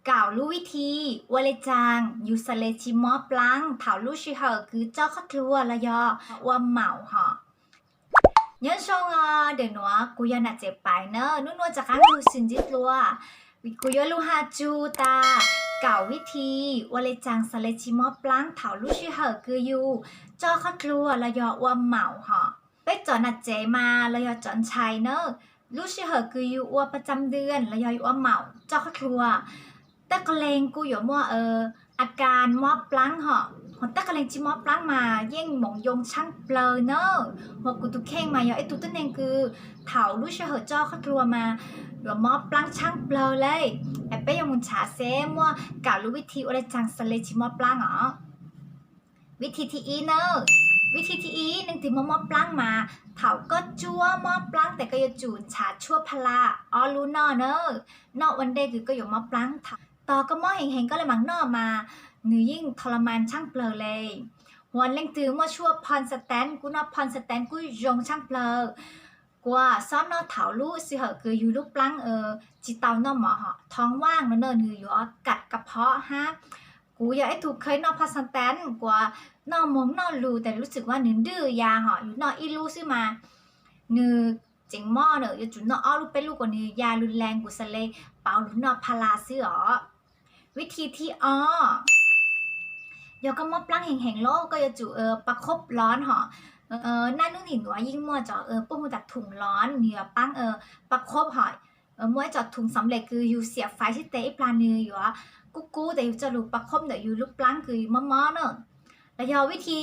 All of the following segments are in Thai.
กล่าวรู้วิธีวเลจางอยู่สเลชิมอปลังเถาลู่ชิเหอคือเจ้าข้าครัวละยอว่าเหมาหอnhớ xong để nó cú giờ nãy chế bài nữa nó nói chắc ăn lu xin dít luôn vì cú giờ lu ha chu ta cảoวิธีว่าเลยจังสเลชิมอปลังเถาลู่ชิเหอคืออยู่เจ้าข้าครัวละยอว่าเหมาหอไปจอนัดเจมาละยอจอนชัยเนอะลู่ชิเหอคืออยู่ว่าประจำเดือนละยอว่าเหมาเจ้าข้าครัวแต่ก็เลงกูอยู่มั่วอาการมอปลังหอhồn tất cả lên chim móp láng mà yên mộng dùng trăng blur nữa hoặc của tụi khen mà giờ ấy tụi tên nên cứ thảo lúc sẽ hở cho khách rùa mà rồi móp láng trăng blur lấy em bây giờ muốn trả xe mua cả lúcวิธีอะไรจังสเลชิมmóp lángเหรอวิธีที่อีเนอะวิธีที่อีนึงถึงmóปลางมาเถาก็จั่วม้อปลางแต่ก็อย่าจูนฉาชั่วพลาอ๋อรู้นอเนอะนอวันเดย์คือก็อยู่ม้อปลางเถาต่อก็ม้อเห็งๆก็เลยมังนอมาหนูยิ่งทรมานช่างเปลอเลยหัวเล่งตือมั่วชั่วพรสแตนกูนอพรสแตนกูยงช่างเปลอกว่าซ้อมนอเถาลู่สิเหอะคืออยู่ลูกปลังจีเตานอหมอเหาะท้องว่างเนอะหนูอยู่กัดกระเพาะฮะกูอยากให้ถูกเคยนอพรสแตนกว่านอมงนอรูแต่รู้สึกว่าหนูดื้อยาเหาะอยู่นออีลูซื้อมาหนูเจ๋งหม้อเนอะอยู่จุดนออ้อลูกเป็นลูกกว่าหนูยารุนแรงกูสเลยเป่าหรือนอพาราซื้อหรอวิธีที่ยก็มอปลังแห่งโลกก็จะจูประคบร้อนหอนั่นนู่นนี่หนูยิ่งมัวจอปุ่มจากถุงร้อนเหนือปังประคบหอยมัวจอดถุงสำเร็จคืออยู่เสียบไฟที่เตะปลาเนื้ออยู่อ่ะกู้แต่อยู่จะรู้ประคบเดี๋ยวอยู่ลูกปลังคือม้อเนอะแล้วยอวิธี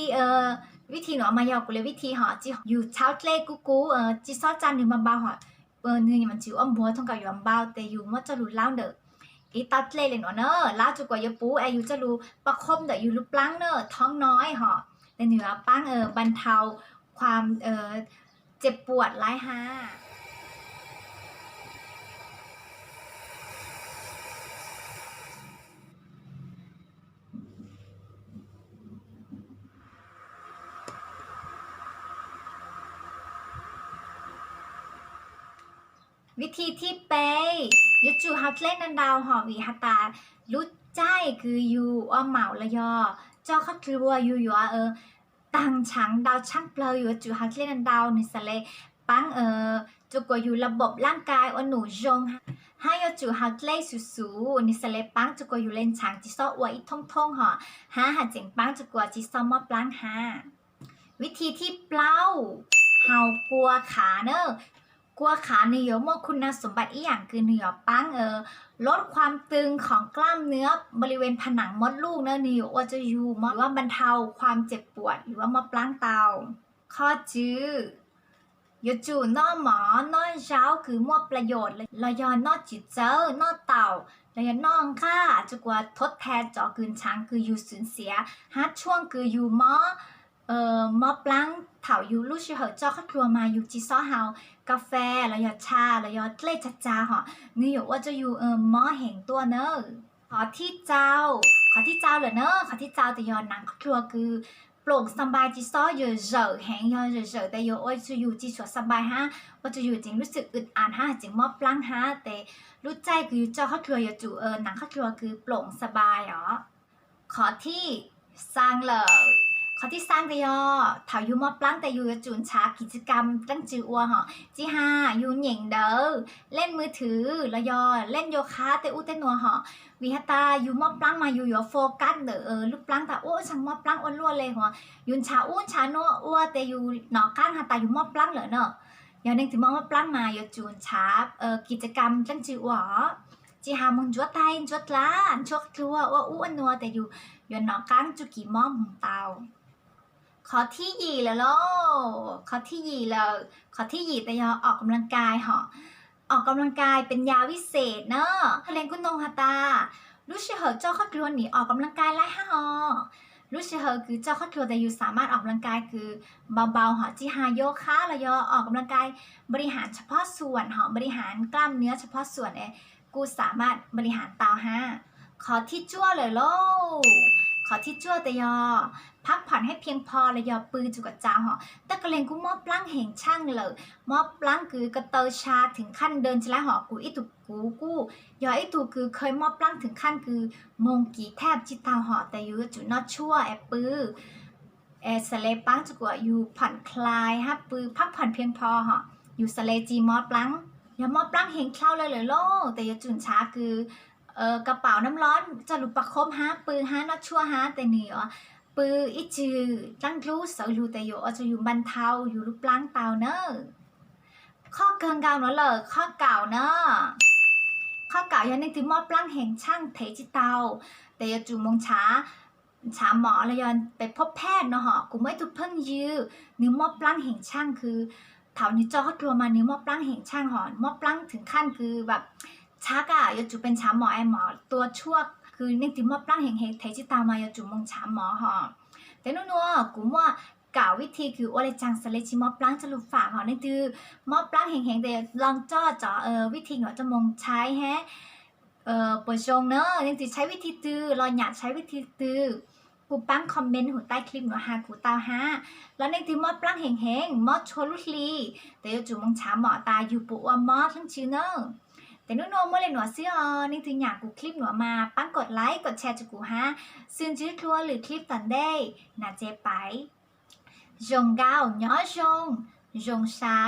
หนูมายอกูเลยวิธีหอจีอยู่เช้าเล่กู้จีซอจานหนึ่งมาเบาหอยเนื้อมันจิ๋วอ้อมบัวทองกับอยู่อ้อมเบาแต่อยู่มัวจะรู้เล่าเด้ออีตัดเล่เลยเนอะล่าจุกว่ายปูอายุจะรู้ประคมแต่อยู่ลูกปลังเนอะท้องน้อยหอแต่เหนือปังบรรเทาความเจ็บปวดร้ายฮะวิธีที่ไปยุจูฮัตเล่นนันดาวหอวีฮัตตารู้ใจคืออยู่อ้อเหมาละยอเจ้าข้าครัวอยู่ตังฉังดาวช่างเปลยอยู่จูฮัตเล่นนันดาวนิสเลปังจุกว่าอยู่ระบบร่างกายอ้หนูจงให้ยจูฮัตเล่สูนิสเลปังจุกว่าอยู่เล่นฉางจิซออวยท่องหอหาเจ๋งปังจุกว่าจิซอมอปลังหาวิธีที่เปล่าเฮากลัวขาเนอะกลัวขาเนื้อมคุณสมบัติอีอย่างคือเนื้อปังลดความตึงของกล้ามเนื้อบริเวณผนังมดลูกเนื้อนิ้วว่าจะอยู่หรือว่าบรรเทาความเจ็บปวดหรือว่ามะปล้างเตาข้อจื้อยจูนอหมอนอเช้าคือมวประโยชน์เลยเรายอนอจิตเจ้านอเต่าเรายอนองค่าจะกว่าทดแทนจอกืนช้างคืออยู่สูญเสียฮัทช่วงคืออยู่มอปลังเถาอยู่ลู่ชิเหอเจ้าข้าครัวมาอยู่จีซ้อเฮากาแฟแล้วยอชาแล้วยอเล่จ้าหอนี่อยู่ว่าจะอยู่มอแห่งตัวเนอะขอที่เจ้าเหรอเนอะขอที่เจ้าแต่ยอหนังข้าครัวคือโปร่งสบายจีซ้ออยู่เหอแห่งยอเหอแต่ยอโอ้ยจะอยู่จีสวดสบายฮะว่าจะอยู่จริงรู้สึกอึดอัดฮะจริงมอปลังฮะแต่รู้ใจคือเจ้าข้าครัวอยู่จู่หนังข้าครัวคือโปร่งสบายเหรอขอที่สร้างเลยขอที่สร้างแต่ยอถาอยู่มอปลังแต่อยู่จุนชากิจกรรมตั้งจืออัวหอจีฮาอยู่เหน่งเด้อเล่นมือถือละยอเล่นโยคะแต่อู้แต่นัวหอวิฮัตาอยู่มอปลังมาอยู่โฟกัสเด้อลูกปลังแต่โอ้ช่างมอปลังอ้วนล้วนเลยหัวยุนชาอ้วนชาโนอ้วแต่อยู่หนอก้านฮัตาอยู่มอปลังเหรอเนาะอย่างนึงถึงมอปลังมาอยู่จุนชากิจกรรมตั้งจืออัวจีฮามึงจวดไทยจวดล้านชวกทัวว่าอ้วนนัวแต่อยู่หนอก้านจุกี่มอมของเตาขอที่หยีแล้วล่ะขอที่หยีแล้วขอที่หยีแต่ยอออกกำลังกายหอออกกำลังกายเป็นยาวิเศษเนอะเรียนกุนงฮาตารู้สึกเหรอเจ้าข้าครัวหนีออกกำลังกายไล่ฮะฮอรู้สึกเหรอคือเจ้าข้าครัวแต่อยู่สามารถออกกำลังกายคือเบาๆหอจิฮาโยคะแล้วยอออกกำลังกายบริหารเฉพาะส่วนหอบริหารกล้ามเนื้อเฉพาะส่วนกูสามารถบริหารเตาฮะขอที่จั่วเลยล่ะข ขอที่จั่วแต่ยอพักผ่อนให้เพียงพอเลยยอปืนจุกจ้าหอแต่กระเลงกูมอบลังเห่งช่างเลยมอบลังคือกระเตอชาถึงขั้นเดินจะแล้วหอกูอีตุกูยออีตุคือเคยมอบลังถึงขั้นคือมงกีแทบจิตตาหอแต่อยู่จุดนอชั่วแอปปื้อสเลปังจุกอยู่ผ่อนคลายฮะปื้อพักผ่อนเพียงพอหออยู่สเลจีมอบลังอย่ามอบลังเห่งเคล้าเลยโลแต่อย่าจุนช้าคือกระเป๋าน้ำร้อนจะหลุดประคบฮะปืนฮะนัดชั่วฮะแต่เหนียวปืนอีจือตั้งรู้เสรูแต่อยู่จะอยู่บรรเทาอยู่รูปล้างเตาเนอะข้อเกินเก่าเนอะเลยข้อเก่าเนอะข้อเก่ายันในที่มอบล้างแห่งช่างเทจิเตาแต่อย่าจู่มงช้าหมอเลยยันไปพบแพทย์เนาะฮะกูไม่ถูกเพิ่งยื้อนิ้วมอบล้างแห่งช่างคือแถวนี้จอเขาตัวมานิ้วมอบล้างแห่งช่างหอนมอบล้างถึงขั้นคือแบบชักอะยจูเป็นช้าหมอหมอตัวชั่วคือในติมอบร่างเฮงเทจิตามายจูมงช้าหมอหอแต่นัวกูว่าก่าวิธีคืออะไรจังสเลจิมอบร่างจะลุฝากหอในตือมอบร่างเฮงแต่ลองจ่อวิธีหนูจะมงใช้แฮะเปิดชงเนอะในตือใช้วิธีตือเราอยากใช้วิธีตือกูปั้งคอมเมนต์หัวใต้คลิปหนูหากูตาฮะแล้วในตือมอบร่างเฮงมอบชวลุลีแต่จูมงช้าหมอตาอยู่ปัวมอทั้งชื่อเนอะแต่นุ่นเมื่อไรหนูซื้อนี่ถึงอยากกูคลิปหนูมาปั้งกดไลค์กดแชร์จากกูฮะซึ่งชื่อครัวหรือคลิปตันได้น่าเจ๊ไปจงก้าวย้อจงชา